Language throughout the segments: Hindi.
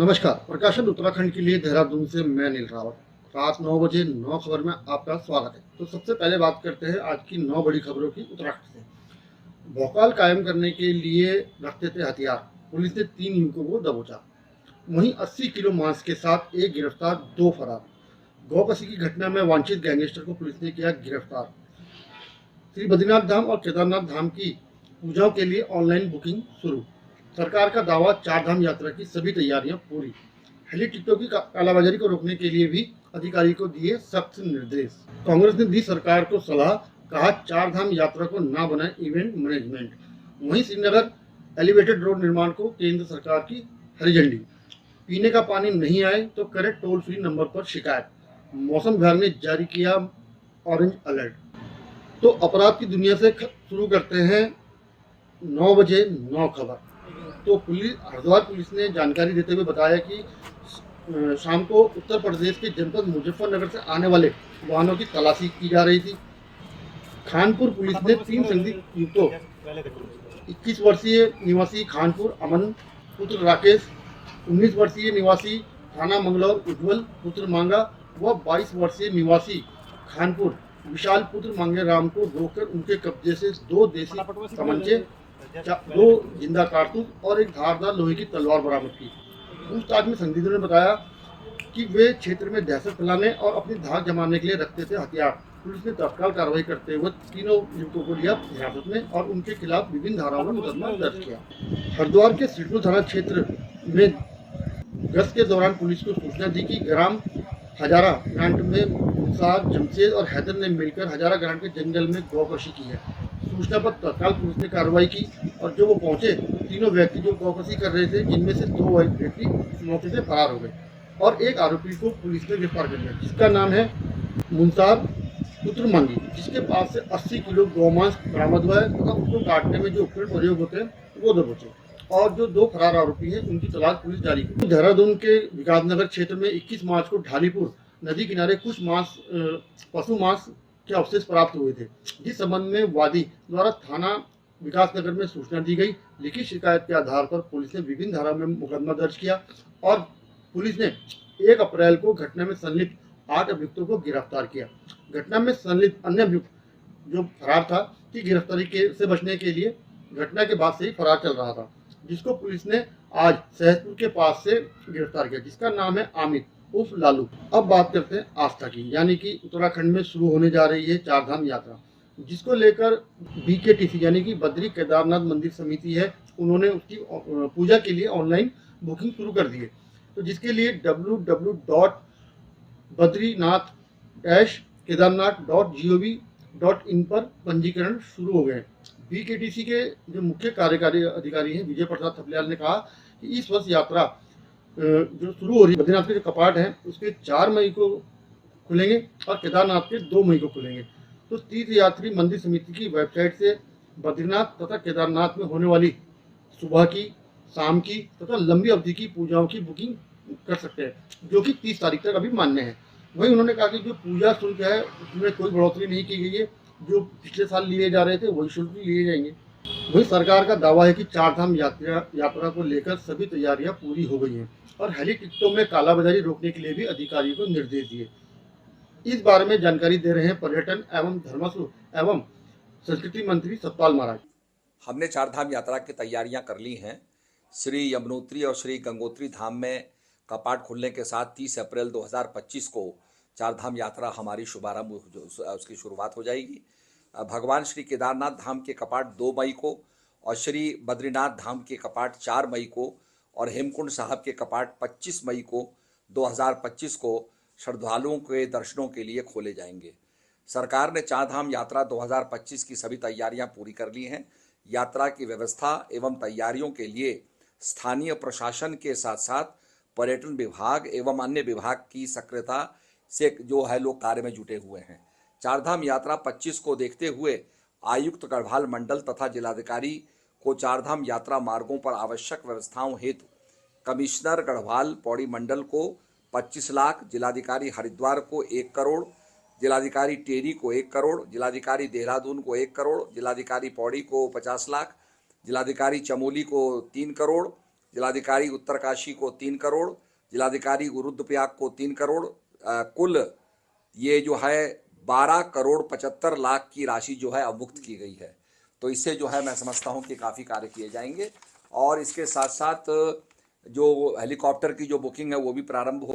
नमस्कार। प्रकाशन उत्तराखंड के लिए देहरादून से मैं नील रावत। रात 9 बजे 9 खबर में आपका स्वागत है। तो सबसे पहले बात करते हैं आज की 9 बड़ी खबरों की उत्तराखंड से। भौकाल कायम करने के लिए रखते थे हथियार, पुलिस ने 3 युवकों को दबोचा। वहीं 80 किलो मांस के साथ एक गिरफ्तार, 2 फरार। गौकसी की घटना में वांछित गैंगस्टर को पुलिस ने किया गिरफ्तार। श्री बद्रीनाथ धाम और केदारनाथ धाम की पूजाओं के लिए ऑनलाइन बुकिंग शुरू। सरकार का दावा, 4 धाम यात्रा की सभी तैयारियां पूरी। हेली टिकटों की कालाबाजारी को रोकने के लिए भी अधिकारी को दिए सख्त निर्देश। कांग्रेस ने दी सरकार को सलाह, कहा 4 धाम यात्रा को ना बनाए इवेंट मैनेजमेंट। वहीं श्रीनगर एलिवेटेड रोड निर्माण को केंद्र सरकार की हरी झंडी। पीने का पानी नहीं आए तो करे टोल फ्री नंबर पर शिकायत। मौसम विभाग ने जारी किया ऑरेंज अलर्ट। तो अपराध की दुनिया से शुरू करते हैं 9 बजे 9 खबर। तो हरिद्वार पुलिस ने जानकारी देते हुए बताया कि शाम को उत्तर प्रदेश के जनपद मुजफ्फरनगर से आने वाले वाहनों की तलाशी की जा रही थी। खानपुर पुलिस ने 3 संदिग्ध युवकों, 21 वर्षीय निवासी खानपुर अमन पुत्र राकेश, 19 वर्षीय निवासी थाना मंगलौर उज्ज्वल पुत्र मांगा व 22 वर्षीय निवासी खानपुर विशाल पुत्र मांगे राम को रोककर उनके कब्जे से 2 देसी तमंचे, 2 जिंदा कारतूस और एक धारदार लोहे की तलवार बरामद की। पूछताछ में संदिग्धों ने बताया कि वे क्षेत्र में दहशत फैलाने और अपनी धाक जमाने के लिए रखते थे हथियार। पुलिस ने तत्काल कार्रवाई करते हुए तीनों युवकों को लिया हिरासत में और उनके खिलाफ विभिन्न धाराओं में मुकदमा दर्ज किया। हरिद्वार के सिडकुल थाना क्षेत्र में गश्त के दौरान पुलिस को सूचना दी कि ग्राम हजारा ग्रांट में मुसाद, जमशेद और हैदर ने मिलकर हजारा ग्रांट के जंगल में गौकशी की है। सूचना पर तत्काल पुलिस ने कार्रवाई की और जो वो पहुंचे, तीनों व्यक्ति जो गौकशी कर रहे थे, जिनमें से 2 व्यक्ति मौके से फरार हो गए और एक आरोपी को पुलिस ने गिरफ्तार कर लिया, जिसका नाम है मुंसार पुत्र मांगी, जिसके पास से 80 किलो गौमांस बरामद हुआ है तथा उसको काटने में जो उपकरण प्रयोग होते हैं वो दबोचे। और जो 2 फरार आरोपी हैं उनकी तलाश पुलिस जारी की। देहरादून के विकासनगर क्षेत्र में 21 मार्च को ढालीपुर नदी किनारे कुछ पशु मांस के अवशेष प्राप्त हुए थे, जिस संबंध में वादी द्वारा थाना विकासनगर में सूचना दी गई। लिखित शिकायत के आधार पर पुलिस ने विभिन्न धारा में मुकदमा दर्ज किया और पुलिस ने 1 अप्रैल को घटना में संलिप्त 8 अभियुक्तों को गिरफ्तार किया। घटना में संलिप्त अन्य अभियुक्त जो फरार था की गिरफ्तारी से बचने के लिए घटना के बाद से ही फरार चल रहा था, जिसको पुलिस ने आज सहसपुर के पास से गिरफ्तार किया, जिसका नाम है आमिर उर्फ लालू। अब बात करते हैं आस्था की, यानी कि उत्तराखंड में शुरू होने जा रही है 4 धाम यात्रा, जिसको लेकर BKTC यानी कि बद्री केदारनाथ मंदिर समिति है, उन्होंने उसकी पूजा के लिए ऑनलाइन बुकिंग शुरू कर दी है। तो जिसके लिए www.badrinath-kedarnath.gov.in पर पंजीकरण शुरू हो गए। BKTC के जो मुख्य कार्यकारी अधिकारी हैं विजय प्रसाद थपलियाल ने कहा कि इस वर्ष यात्रा जो शुरू हो रही है, बद्रीनाथ के जो कपाट हैं उसके 4 मई को खुलेंगे और केदारनाथ के 2 मई को खुलेंगे। तो तीर्थयात्री मंदिर समिति की वेबसाइट से बद्रीनाथ तथा केदारनाथ में होने वाली सुबह की, शाम की तथा लंबी अवधि की पूजाओं की बुकिंग कर सकते हैं, जो कि 30 तारीख तक अभी मान्य है। वहीं उन्होंने कहा कि जो पूजा शुल्क है उसमें कोई बढ़ोतरी नहीं की गई है, जो पिछले साल लिए जा रहे थे वही शुल्क लिए जाएंगे। वहीं सरकार का दावा है कि 4 धाम यात्रा को लेकर सभी तैयारियां पूरी हो गई हैं और हेली टिकटों में कालाबाजारी रोकने के लिए भी अधिकारियों को निर्देश दिए। इस बारे में जानकारी दे रहे हैं पर्यटन एवं धर्मस्व एवं संस्कृति मंत्री सतपाल महाराज। हमने 4 धाम यात्रा की तैयारियां कर ली हैं। श्री यमुनोत्री और श्री गंगोत्री धाम में कपाट खुलने के साथ 30 अप्रैल 2025 को 4 धाम यात्रा हमारी शुभारंभ उसकी शुरुआत हो जाएगी। भगवान श्री केदारनाथ धाम के कपाट 2 मई को और श्री बद्रीनाथ धाम के कपाट 4 मई को और हेमकुंड साहब के कपाट 25 मई को 2025 को श्रद्धालुओं के दर्शनों के लिए खोले जाएंगे। सरकार ने 4 धाम यात्रा 2025 की सभी तैयारियां पूरी कर ली हैं। यात्रा की व्यवस्था एवं तैयारियों के लिए स्थानीय प्रशासन के साथ साथ पर्यटन विभाग एवं अन्य विभाग की सक्रियता से जो है लोग कार्य में जुटे हुए हैं। 4 धाम यात्रा 25 को देखते हुए आयुक्त गढ़वाल मंडल तथा जिलाधिकारी को 4 धाम यात्रा मार्गों पर आवश्यक व्यवस्थाओं हेतु कमिश्नर गढ़वाल पौड़ी मंडल को 25 लाख, जिलाधिकारी हरिद्वार को 1 करोड़, जिलाधिकारी टेरी को 1 करोड़, जिलाधिकारी देहरादून को 1 करोड़, जिलाधिकारी पौड़ी को 50 लाख, जिलाधिकारी चमोली को 3 करोड़ जिलाधिकारी उत्तरकाशी को 3 करोड़, जिलाधिकारी रुद्रप्रयाग को 3 करोड़, कुल ये जो है 12 करोड़ 75 लाख की राशि जो है अवमुक्त की गई है। तो इससे जो है मैं समझता हूँ कि काफ़ी कार्य किए जाएंगे और इसके साथ साथ जो हेलीकॉप्टर की जो बुकिंग है वो भी प्रारंभ हो।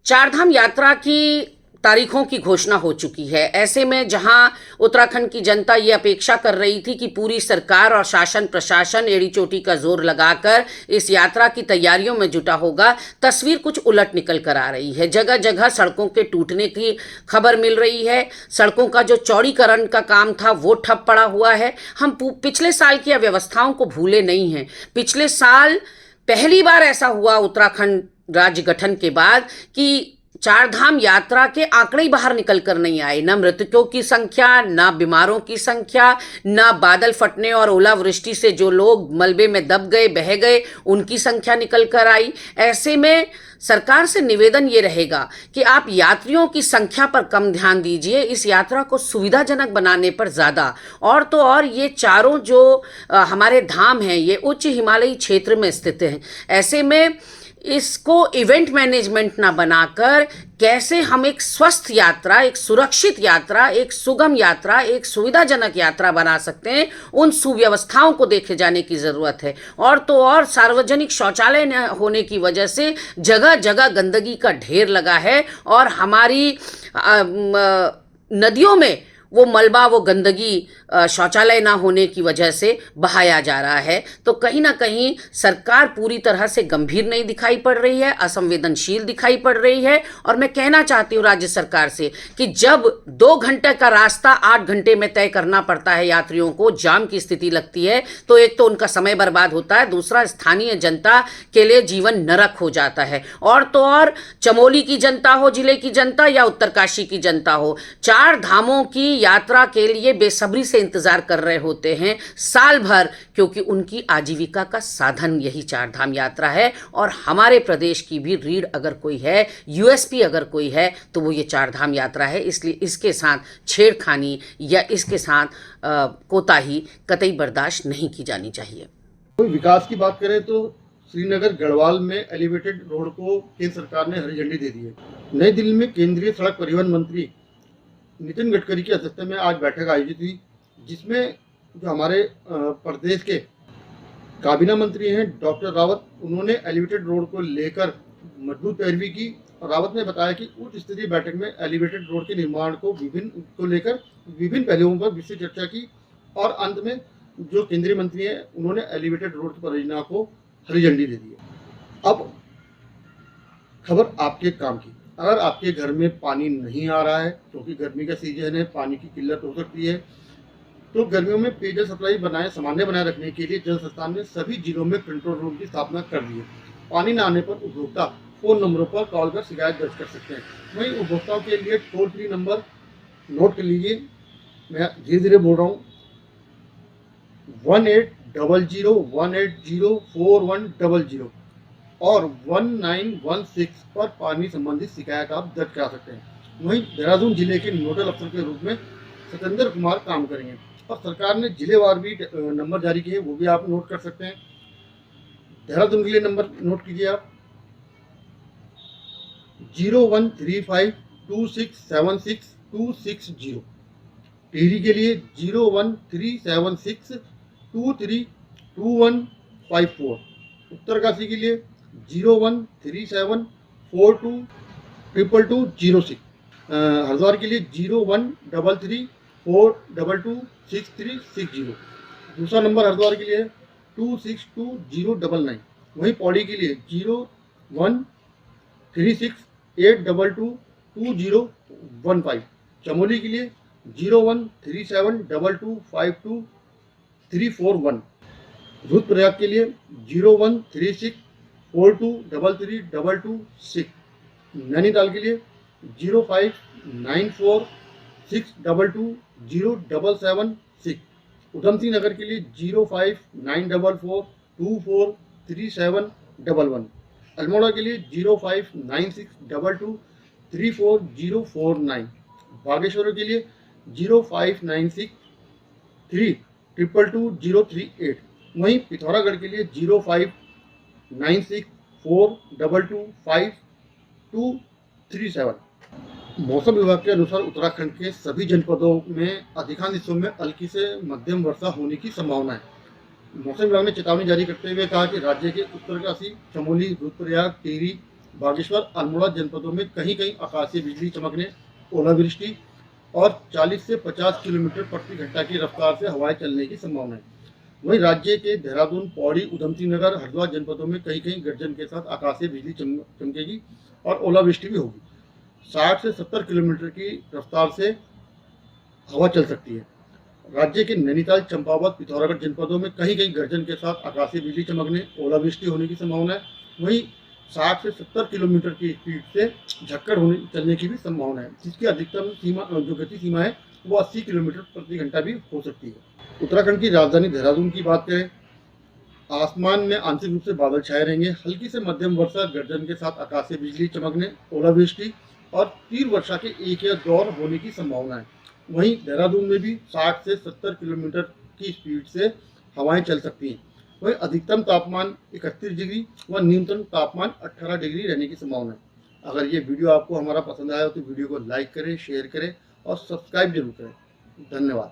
चारधाम यात्रा की तारीखों की घोषणा हो चुकी है। ऐसे में जहां उत्तराखंड की जनता ये अपेक्षा कर रही थी कि पूरी सरकार और शासन प्रशासन एड़ी चोटी का जोर लगाकर इस यात्रा की तैयारियों में जुटा होगा, तस्वीर कुछ उलट निकल कर आ रही है। जगह जगह सड़कों के टूटने की खबर मिल रही है। सड़कों का जो चौड़ीकरण का काम था वो ठप पड़ा हुआ है। हम पिछले साल की अव्यवस्थाओं को भूले नहीं हैं। पिछले साल पहली बार ऐसा हुआ उत्तराखंड राज्य गठन के बाद कि चारधाम यात्रा के आंकड़े ही बाहर निकल कर नहीं आए। न मृतकों की संख्या, न बीमारों की संख्या, न बादल फटने और ओलावृष्टि से जो लोग मलबे में दब गए, बह गए, उनकी संख्या निकल कर आई। ऐसे में सरकार से निवेदन ये रहेगा कि आप यात्रियों की संख्या पर कम ध्यान दीजिए, इस यात्रा को सुविधाजनक बनाने पर ज़्यादा। और तो और ये चारों जो हमारे धाम हैं ये उच्च हिमालयी क्षेत्र में स्थित हैं। ऐसे में इसको इवेंट मैनेजमेंट ना बनाकर कैसे हम एक स्वस्थ यात्रा, एक सुरक्षित यात्रा, एक सुगम यात्रा, एक सुविधाजनक यात्रा बना सकते हैं, उन सुव्यवस्थाओं को देखे जाने की ज़रूरत है। और तो और सार्वजनिक शौचालय न होने की वजह से जगह जगह गंदगी का ढेर लगा है और हमारी नदियों में वो मलबा, वो गंदगी शौचालय ना होने की वजह से बहाया जा रहा है। तो कहीं ना कहीं सरकार पूरी तरह से गंभीर नहीं दिखाई पड़ रही है, असंवेदनशील दिखाई पड़ रही है। और मैं कहना चाहती हूँ राज्य सरकार से कि जब 2 घंटे का रास्ता 8 घंटे में तय करना पड़ता है यात्रियों को, जाम की स्थिति लगती है, तो एक तो उनका समय बर्बाद होता है, दूसरा स्थानीय जनता के लिए जीवन नरक हो जाता है। और तो और चमोली की जनता हो, जिले की जनता या उत्तरकाशी की जनता हो, 4 धामों की यात्रा के लिए बेसब्री से इंतजार कर रहे होते हैं साल भर, क्योंकि उनकी आजीविका का साधन यही 4 धाम यात्रा है। और हमारे प्रदेश की भी रीढ़ अगर कोई है, यूएसपी अगर कोई है, तो वो ये 4 धाम यात्रा है। इसलिए इसके साथ छेड़खानी या इसके साथ कोताही कतई बर्दाश्त नहीं की जानी चाहिए। कोई विकास की बात करें तो श्रीनगर गढ़वाल में एलिवेटेड रोड को केंद्र सरकार ने हरी झंडी दे दी है। नई दिल्ली में केंद्रीय सड़क परिवहन मंत्री नितिन गडकरी की अध्यक्षता में आज बैठक आयोजित हुई, जिसमें जो हमारे प्रदेश के काबीना मंत्री हैं डॉक्टर रावत, उन्होंने एलिवेटेड रोड को लेकर मजबूत पैरवी की। और रावत ने बताया कि उच्च स्तरीय बैठक में एलिवेटेड रोड के निर्माण को लेकर विभिन्न पहलुओं पर विस्तृत चर्चा की और अंत में जो केंद्रीय मंत्री हैं उन्होंने एलिवेटेड रोड की परियोजना को हरी झंडी दे दी है। अब खबर आपके काम की। अगर आपके घर में पानी नहीं आ रहा है, क्योंकि गर्मी का सीजन है, पानी की किल्लत हो सकती है, तो गर्मियों में पेयजल सप्लाई सामान्य बनाए रखने के लिए जल संस्थान ने सभी जिलों में कंट्रोल रूम की स्थापना कर दी है। पानी न आने पर उपभोक्ता फोन नंबरों पर कॉल कर शिकायत दर्ज कर सकते हैं। वहीं उपभोक्ताओं के लिए टोल फ्री नंबर नोट कर लीजिए, मैं धीरे धीरे बोल रहा हूँ, 1800-180-4100 और 1916 पर पानी संबंधित शिकायत आप दर्ज करा सकते हैं। वहीं देहरादून जिले के नोडल अफसर के रूप में सतेंद्र कुमार काम करेंगे और सरकार ने जिलेवार भी नंबर जारी किए, वो भी आप नोट कर सकते हैं। देहरादून के लिए नंबर नोट कीजिए आप 01352676-260। टिहरी के लिए 01376232154। उत्तरकाशी के लिए 0137422206। हरिद्वार के लिए 013342226360। दूसरा नंबर हरिद्वार के लिए 262099। वहीं पौड़ी के लिए 013682222015। चमोली के लिए 013722524341। रुद्रप्रयाग के लिए 013642332226। नैनीताल के लिए 0594622077। उधमसिंह नगर के लिए 059442437111। अल्मोड़ा के लिए 059622340049। बागेश्वर के लिए 059632222038। वहीं पिथौरागढ़ के लिए 9642252237। मौसम विभाग के अनुसार उत्तराखंड के सभी जनपदों में अधिकांश हिस्सों में हल्की से मध्यम वर्षा होने की संभावना है। मौसम विभाग ने चेतावनी जारी करते हुए कहा कि राज्य के उत्तरकाशी, चमोली, रुद्रप्रयाग, टिहरी, बागेश्वर, अल्मोड़ा जनपदों में कहीं कहीं आकाशीय बिजली चमकने, ओलावृष्टि और 40 से 50 किलोमीटर प्रति घंटा की रफ्तार से हवाएं चलने की संभावना है। वहीं राज्य के देहरादून, पौड़ी, उधमसिंह नगर, हरिद्वार जनपदों में कहीं कहीं गर्जन के साथ आकाशीय बिजली चमकेगी और ओलावृष्टि भी होगी। 60 से 70 किलोमीटर की रफ्तार से हवा चल सकती है। राज्य के नैनीताल, चंपावत, पिथौरागढ़ जनपदों में कहीं कहीं गर्जन के साथ आकाशीय बिजली चमकने, ओलावृष्टि होने की संभावना है। वहीं 60 से 70 किलोमीटर की स्पीड से झक्कड़ चलने की भी संभावना है, जिसकी अधिकतम सीमा जो गति सीमा है वो 80 किलोमीटर प्रति घंटा भी हो सकती है। उत्तराखंड की राजधानी देहरादून की बात करें, आसमान में आंशिक रूप से बादल छाए रहेंगे। हल्की से मध्यम वर्षा, गर्जन के साथ आकाशीय बिजली चमकने, ओलावृष्टि और तीव्र वर्षा के एक या दौर होने की संभावना है। वहीं देहरादून में भी 60 से 70 किलोमीटर की स्पीड से हवाएं चल सकती हैं। वहीं अधिकतम तापमान 31 डिग्री व न्यूनतम तापमान 18 डिग्री रहने की संभावना है। अगर ये वीडियो आपको हमारा पसंद आया हो तो वीडियो को लाइक करें, शेयर करें और सब्सक्राइब जरूर करें। धन्यवाद।